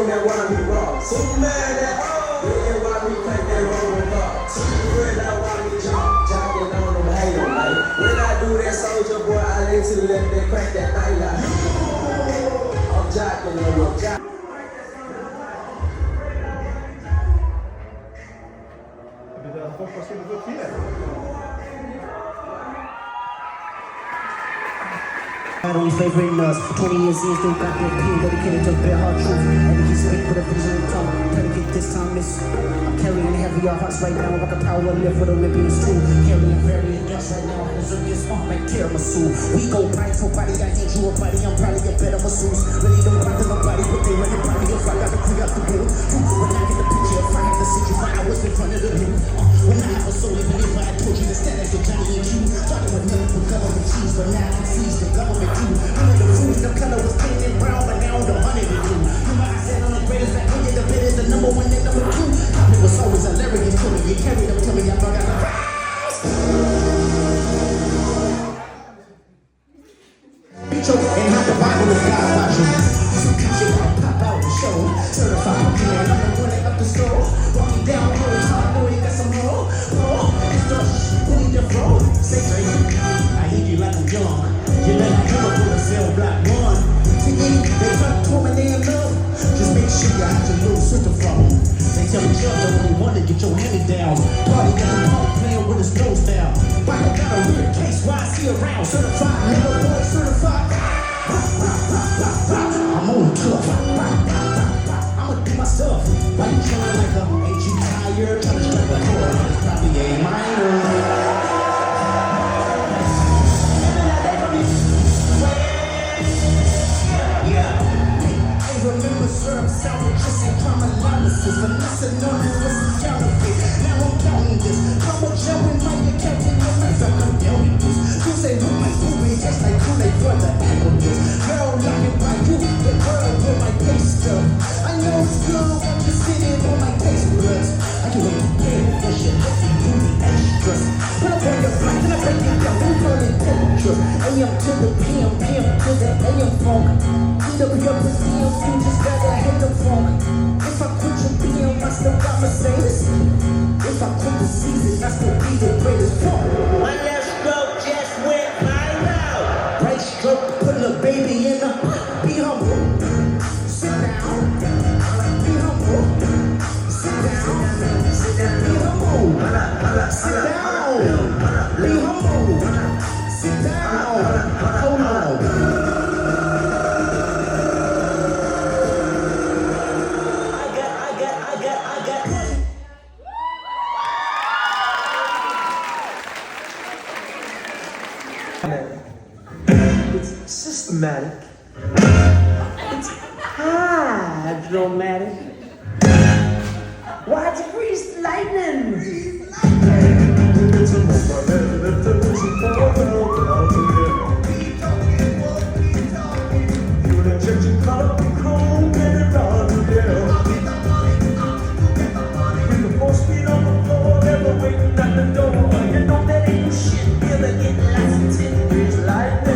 gang that wanna be raw. Superman that yeah, why we crank that roll up. Superman that wanna be jocking on them haters, man. When I do that soldier boy, I let to let that crack that thing out. I'm jocking on your jock. Only favoring us. 20 years in, still got that pain dedicated to bare hard truth. And he speak with a vision and tongue. Predicate this time is I'm carrying heavier hearts right now. Like a power lift with Olympians too. Carrying variant guts right now. As earliest like tiramisu. We go body for body. I hate you a body. I'm probably a better masseuse. Really don't bother nobody, but they running by me if I got to clear up the booth. When I get the picture, if I have to sit you for hours in front of the booth. When I have a soul, even if I had told you to stand next to Johnny and Q. Talking with nothing for government cheese, but now I can seize the government too. One of the foods, the color was pink and brown, but now the money to do. You might have said I'm the greatest, that we the bit is the number one and number two. It was always hilarious to me. You carried them to me, I forgot the and how the Bible is God about you. Some shit pop out the show. Certified, man, I'm the one up the store. Walking down the road, I know you got some more. Pulling your flow. Say to you, I hit you like I'm young. You let me come up with a cell block one. To me, they talk to me, they in love. Just make sure you have to lose switcher from them. They tell me you're the only one to get your hand down. Party got the ball playing with his nose down. Why you got a weird case? Why I see around? Certified, little boy, certified. I'm on tough. I'ma do my stuff. Why you trying like a ain't you tired? Trying to strike a chord. It's probably A minor. Remember syrup, sour, kissing, analysis. Vanessa known as counterfeit. Now I'm counting this. How much y'all in my account in your life? I'm counting this. You say who my movie tastes like who they brother animals. Girl, lying by you, the girl with my face stuff. I know it's good, I'm just sitting on my taste buds. I do it pay for shit, let me do the extras. Put up on your back and I break it down, we call it temperature. AM to the PM, PM to the AM funk. Heat up your pussy, you just gotta hit the funk. If I quit your BM, I still got Mercedes. If I quit the season, I still be the greatest funk. One left stroke just went viral. Right stroke, put a baby in the be humble. Sit down. Be humble. Sit down. Sit down. Be humble. Sit down. Be humble. Sit down. Hold on. It's systematic. It's hydromatic. Why degrees lightning? It's a moment that the music you will inject your color, chrome, get it all together. With the 4 speed on the floor, never waiting at the door. You know that ain't no shit, you'll get lots of 10 degrees lightning.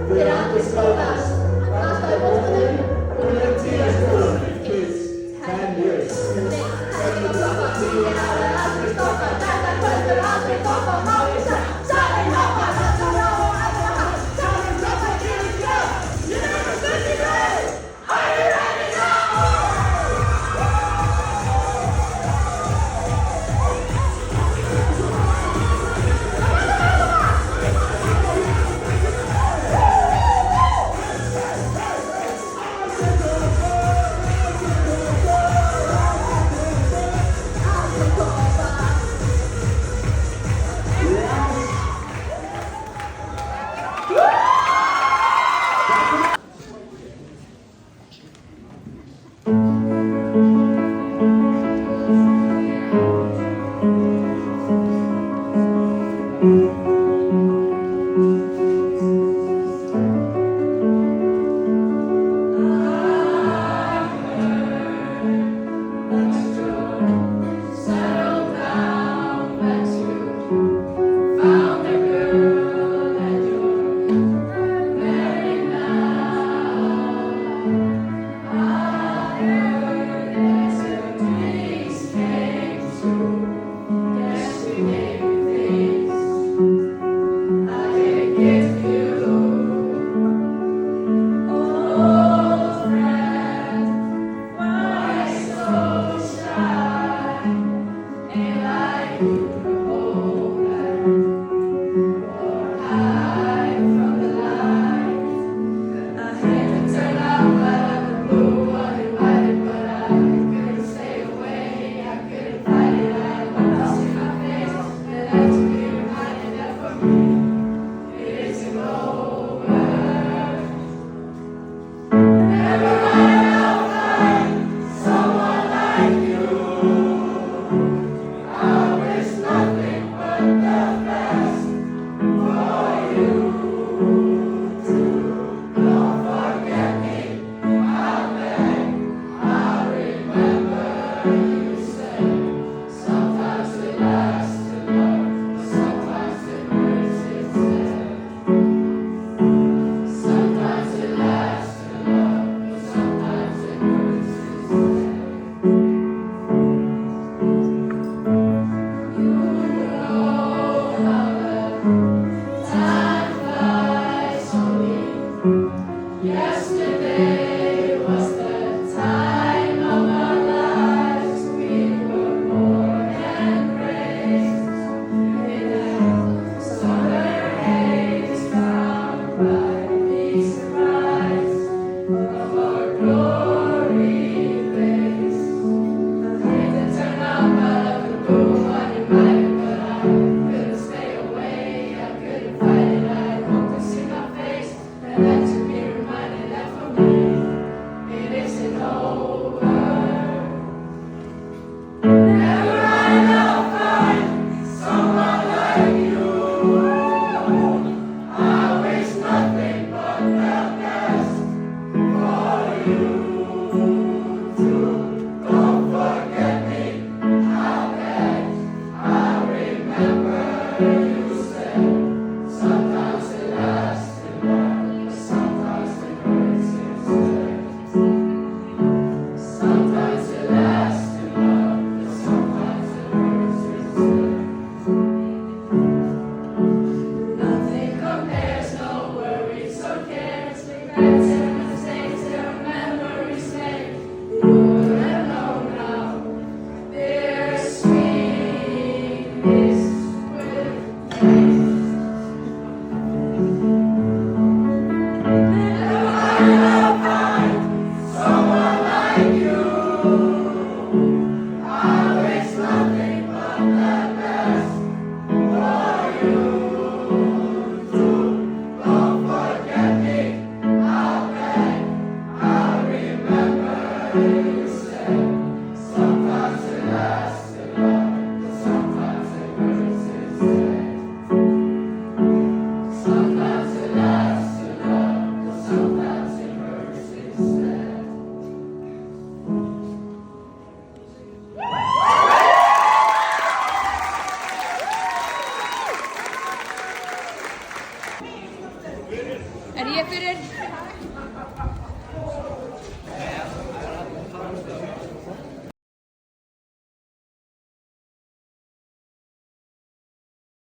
Get out this